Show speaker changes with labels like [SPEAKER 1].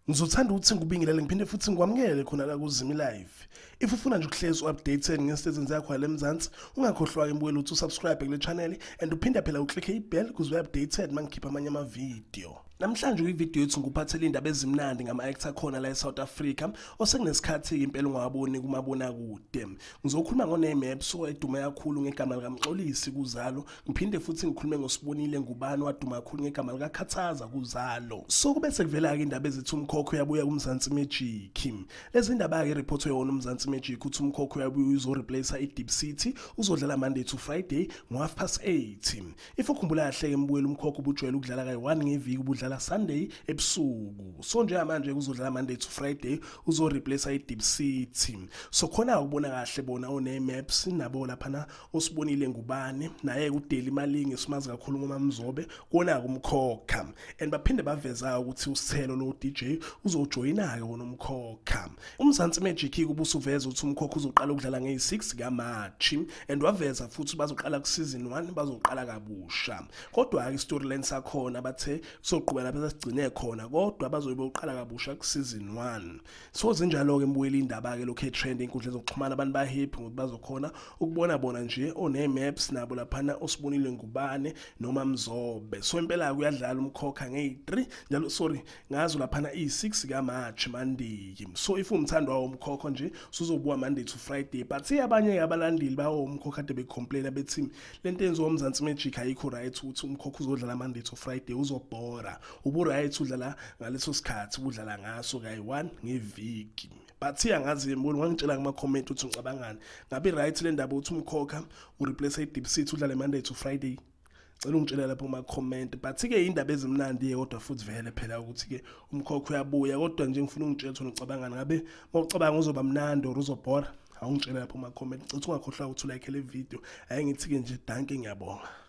[SPEAKER 1] Ngizothanda ukuthi ngikubingelele ngiphinde futhi ngikwamukele khona la kuZimi Live. If ufuna nje ukuhlezi updated ngesizini zakho la eMzansi, ungakhohlwa imbukelo ukuthi usubscribe kule channel and uphinde phela uklik ibell ukuze updated mangikhipha amanye ama video. Namhlanje kwivideo yethu ngikuphathele indaba ezimnandi ngama-actor khona la eSouth Africa osekunesikhathi impela ungawaboni kumabona kude. Ngizokhuluma ngoNameMaps owayedume kakhulu ngegama lika Mxolisi kuZalo, ngiphinde futhi ngikhulume ngosibonile ngubani waduma kakhulu ngegama lika Khathaza kuZalo. So kubese kuvela ke indaba ezithi umkhokho yabuya kuMzansi Magic. Lezi indaba ke report yona uMzansi Magic uthi umkhokho yabuya uzoreplace iDeep City, uzodlala Monday to Friday ngo8:30. If ukhumbula kahle ke mbuyelo umkhokho ubujwayele ukudlala kayi1 ngeviki ubudlala Sunday ebusuku. So nje manje uzodlala Monday to Friday uzoreplace iDeep City. So khona ukubona kahle bona oNameMaps nabo lapha osibonile ngubani naye uDaily Malingi simazi kakhulu ngoma Mzobe kona kumkhokha and baphinde baveza ukuthi usithelo lo DJ uzojoyina ke wona umkhokha. UMzansi Magic kubusa uveza ukuthi umkhokha uzoqala ukudlala nge6 kaMarch and waveza futhi bazoqala ku season 1 bazoqala kabusha. Kodwa ke storyline sakhona bathe soqhubeka lapha sigcine khona kodwa bazoyibe uqala kabusha ku season 1. So zinjalo ke mbuyela indaba ke lokho trending inkundla zokuxhumana abantu ba happy ngokuthi bazokhona ukubona bona nje oNameMaps nabo lapha osibonile ngubane noma Mzobe. So impela kuyadlala umkhokha nge3 njalo ngazo lapha i6 kaMarch Monday. So if umthando wawo umkhokho nje uzobuya Monday to Friday but abanye abalandeli bawo umkhokha ade becomplain bethi lento enziwa uMzansi Magic ayikho right ukuthi umkhokha uzodlala Monday to Friday uzobhora ubu-right udlala ngaleso sikhathi udlala ngaso kayi1 ngeviki. But angazi mbona wangitshela kuma comment uthi ngicabangani ngabe right le ndaba uthi umkhokha ureplace iDeep City udlala Monday to Friday. Cela ungitshela lapho kuma comment but ke indaba ezimnandi kodwa futhi vele phela ukuthi ke umkhokha uyabuya kodwa nje ngifuna ungitshela ukuthi ngicabangani ngabe mawucabanga uzoba mnandi or uzobhora awungitshela lapho kuma comment. Cela ungakhohlwa ukuthi like le video ayingithi ke nje danke ngiyabonga.